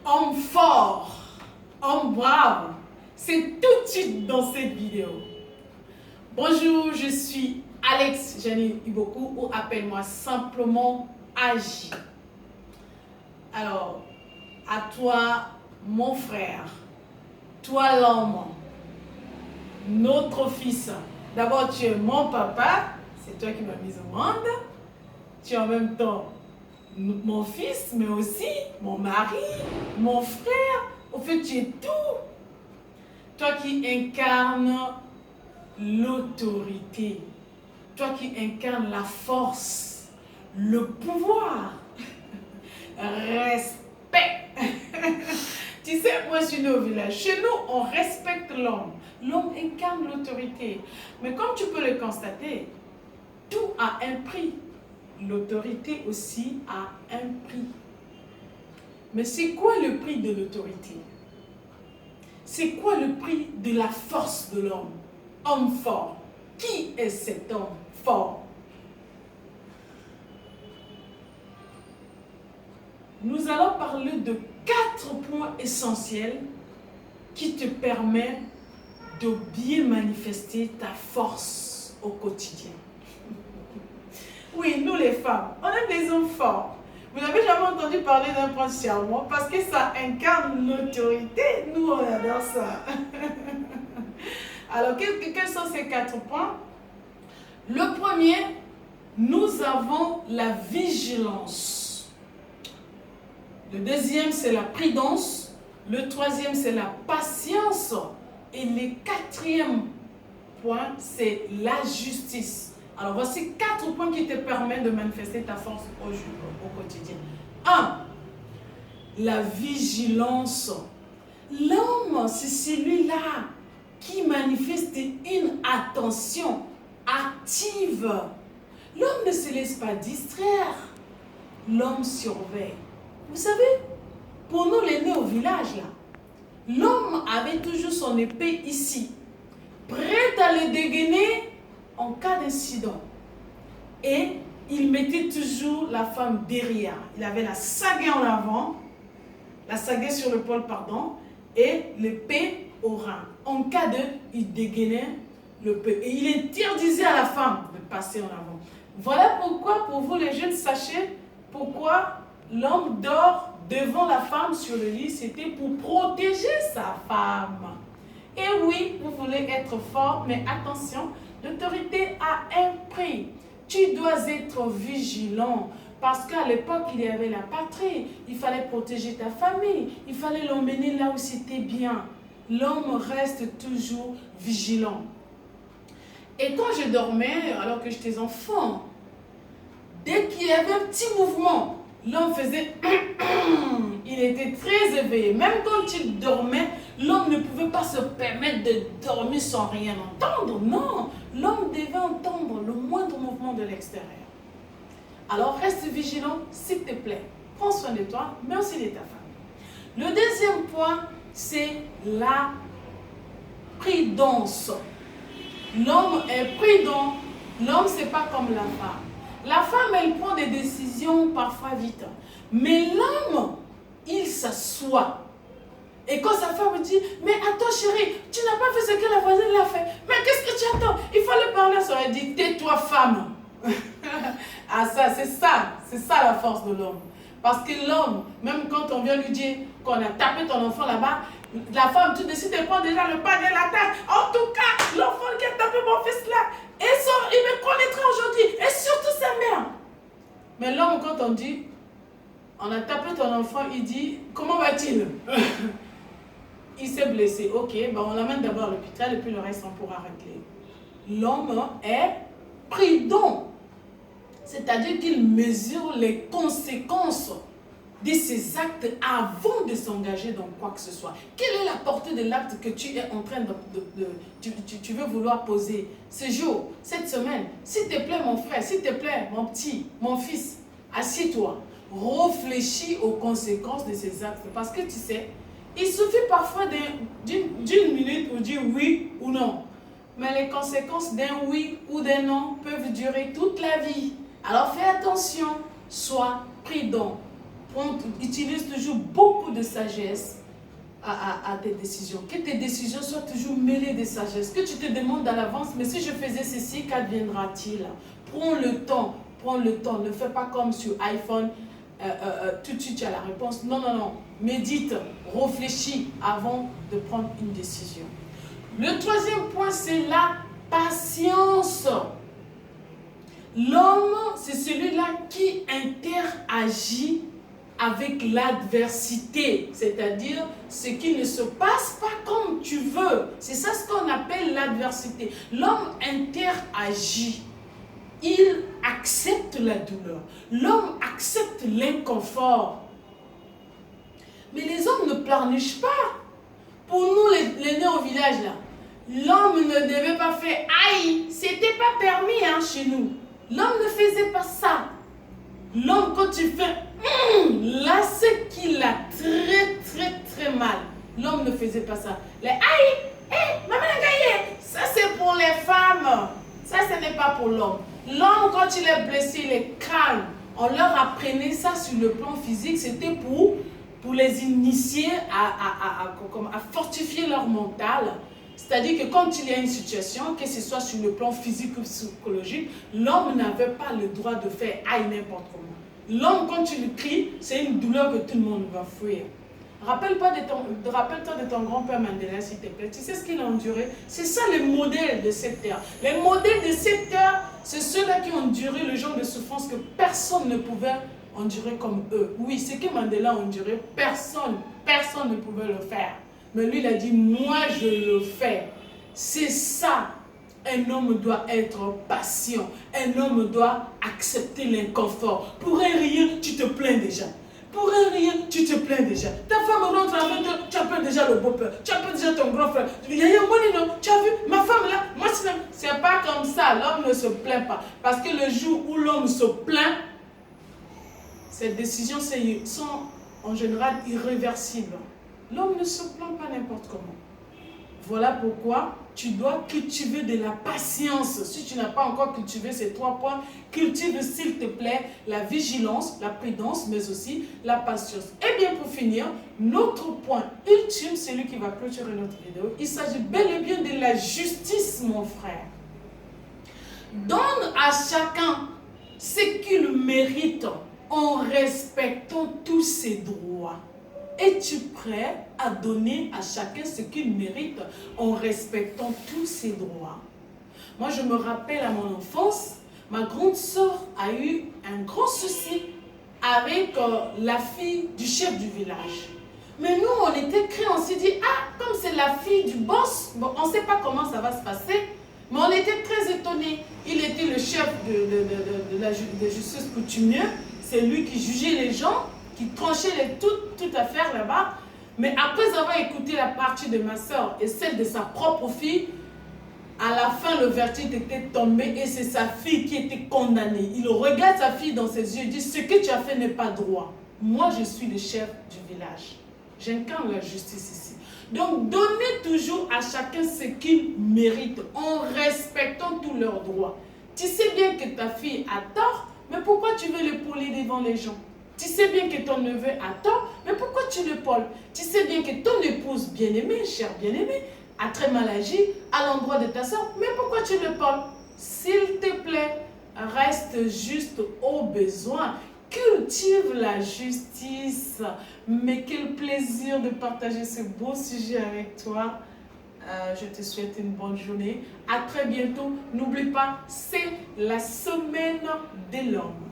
Homme fort, homme brave, c'est tout de suite dans cette vidéo. Bonjour, je suis Alex Janine Iboku ou appelle-moi simplement Agi. Alors, à toi, mon frère, toi l'homme, notre fils. D'abord, tu es mon papa, c'est toi qui m'as mis au monde. Tu es en même temps mon fils, mais aussi mon mari, mon frère. Au fait, tu es tout. Toi qui incarnes l'autorité. Toi qui incarnes la force, le pouvoir. Respect. Tu sais, moi je suis né au village. Chez nous, on respecte l'homme. L'homme incarne l'autorité. Mais comme tu peux le constater, tout a un prix. L'autorité aussi a un prix. Mais c'est quoi le prix de l'autorité? C'est quoi le prix de la force de l'homme? Homme fort. Qui est cet homme fort? Nous allons parler de 4 points essentiels qui te permettent de bien manifester ta force au quotidien. Oui, nous les femmes, on aime les hommes forts. Vous n'avez jamais entendu parler d'un prince charmant parce que ça incarne l'autorité. Nous, on adore ça. Alors, quels sont ces 4 points? Le premier, nous avons la vigilance. Le deuxième, c'est la prudence. Le troisième, c'est la patience. Et le quatrième point, c'est la justice. Alors, voici 4 points qui te permettent de manifester ta force au quotidien. 1. La vigilance. L'homme, c'est celui-là qui manifeste une attention active. L'homme ne se laisse pas distraire. L'homme surveille. Vous savez, pour nous les nés au village, là, l'homme avait toujours son épée ici, prêt à le dégainer en cas d'incident. Et il mettait toujours la femme derrière. Il avait la sagaie en avant, la sagaie sur l'épaule, pardon, et l'épée au rein. En cas de, il dégainait l'épée. Et il interdisait à la femme de passer en avant. Voilà pourquoi, pour vous les jeunes, sachez pourquoi l'homme dort devant la femme sur le lit. C'était pour protéger sa femme. Et oui, vous voulez être fort, mais attention, l'autorité a un prix. Tu dois être vigilant parce qu'à l'époque, il y avait la patrie. Il fallait protéger ta famille. Il fallait l'emmener là où c'était bien. L'homme reste toujours vigilant. Et quand je dormais, alors que j'étais enfant, dès qu'il y avait un petit mouvement, l'homme faisait il était très éveillé. Même quand il dormait, l'homme ne pouvait pas se permettre de dormir sans rien entendre. Non, l'homme devait entendre le moindre mouvement de l'extérieur. Alors reste vigilant, s'il te plaît. Prends soin de toi, mais aussi de ta famille. Le deuxième point, c'est la prudence. L'homme est prudent. L'homme, c'est pas comme la femme. La femme, elle prend des décisions parfois vite. Mais l'homme, il s'assoit. Et quand sa femme dit, mais attends chérie, tu n'as pas fait ce que la voisine l'a fait. Mais qu'est-ce que tu attends? Il fallait parler à ça. Elle dit, tais-toi femme. Ah ça, c'est ça la force de l'homme. Parce que l'homme, même quand on vient lui dire qu'on a tapé ton enfant là-bas, la femme tout de suite elle prend déjà le pas de la tête. En tout cas, l'enfant qui a tapé mon fils là, il me connaîtra aujourd'hui, et surtout sa mère. Mais l'homme, quand on dit, on a tapé ton enfant, il dit, comment va-t-il? Il s'est blessé. Ok, ben on l'amène d'abord à l'hôpital et puis le reste on pourra régler. L'homme est prudent. C'est-à-dire qu'il mesure les conséquences de ses actes avant de s'engager dans quoi que ce soit. Quelle est la portée de l'acte que tu es en train tu veux vouloir poser ce jour, cette semaine? S'il te plaît mon frère, s'il te plaît mon petit, mon fils, assieds-toi. Réfléchis aux conséquences de ces actes. Parce que tu sais, il suffit parfois d'une minute pour dire oui ou non. Mais les conséquences d'un oui ou d'un non peuvent durer toute la vie. Alors fais attention, sois prudent. utilise toujours beaucoup de sagesse à tes décisions. Que tes décisions soient toujours mêlées de sagesse. Que tu te demandes à l'avance, mais si je faisais ceci, qu'adviendra-t-il? Prends le temps, prends le temps. Ne fais pas comme sur iPhone, tout de suite tu as la réponse. Non, non, non. Médite, réfléchis avant de prendre une décision. Le troisième point, c'est la patience. L'homme, c'est celui-là qui interagit avec l'adversité, c'est-à-dire ce qui ne se passe pas comme tu veux. C'est ça ce qu'on appelle l'adversité. L'homme interagit. Il accepte la douleur. L'homme accepte l'inconfort. Mais les hommes ne pleurnichent pas. Pour nous, les nés au village, là, l'homme ne devait pas faire « aïe ». C'était pas permis hein, chez nous. L'homme ne faisait pas ça. L'homme, quand tu fais là, c'est qu'il a très mal. L'homme ne faisait pas ça. Les aïe, maman a gagné. Ça, c'est pour les femmes. Ça, ce n'est pas pour l'homme. L'homme, quand il est blessé, il est calme. On leur apprenait ça sur le plan physique. C'était pour les initier à fortifier leur mental. C'est-à-dire que quand il y a une situation, que ce soit sur le plan physique ou psychologique, l'homme n'avait pas le droit de faire aïe n'importe comment. L'homme, quand tu lui cries, c'est une douleur que tout le monde va fuir. Rappelle-toi de ton grand-père Mandela, s'il te plaît. Tu sais ce qu'il a enduré? C'est ça le modèle de cette terre. Les modèles de cette terre, c'est ceux-là qui ont enduré le genre de souffrance que personne ne pouvait endurer comme eux. Oui, ce que Mandela a enduré, personne ne pouvait le faire. Mais lui, il a dit, moi, je le fais. C'est ça. Un homme doit être patient. Un homme doit accepter l'inconfort. Pour un rien, tu te plains déjà. Pour un rien, tu te plains déjà. Ta femme rentre à 20h, tu appelles déjà le beau-père. Tu appelles déjà ton grand frère. Tu dis, tu as vu, ma femme là, moi c'est pas comme ça. L'homme ne se plaint pas. Parce que le jour où l'homme se plaint, ces décisions sont en général irréversibles. L'homme ne se plaint pas n'importe comment. Voilà pourquoi tu dois cultiver de la patience. Si tu n'as pas encore cultivé ces 3 points, cultive s'il te plaît la vigilance, la prudence, mais aussi la patience. Et bien pour finir, notre point ultime, celui qui va clôturer notre vidéo, il s'agit bel et bien de la justice, mon frère. Donne à chacun ce qu'il mérite en respectant tous ses droits. Es-tu prêt à donner à chacun ce qu'il mérite en respectant tous ses droits? Moi, je me rappelle à mon enfance, ma grande sœur a eu un grand souci avec la fille du chef du village. Mais nous, on était créés, on s'est dit, ah, comme c'est la fille du boss, bon, on ne sait pas comment ça va se passer, mais on était très étonnés. Il était le chef de justice coutumier, c'est lui qui jugeait les gens, qui tranchait toute affaire là-bas. Mais après avoir écouté la partie de ma soeur et celle de sa propre fille, à la fin, le verdict était tombé et c'est sa fille qui était condamnée. Il regarde sa fille dans ses yeux et dit, ce que tu as fait n'est pas droit. Moi, je suis le chef du village. J'incarne la justice ici. Donc, donnez toujours à chacun ce qu'il mérite en respectant tous leurs droits. Tu sais bien que ta fille a tort, mais pourquoi tu veux l'épauler devant les gens? Tu sais bien que ton neveu a tort, mais pourquoi tu l'épaules? Tu sais bien que ton épouse bien-aimée, chère bien-aimée, a très mal agi à l'endroit de ta soeur, mais pourquoi tu l'épaules? S'il te plaît, reste juste au besoin. Cultive la justice. Mais quel plaisir de partager ce beau sujet avec toi. Je te souhaite une bonne journée. À très bientôt. N'oublie pas, c'est la semaine de l'homme.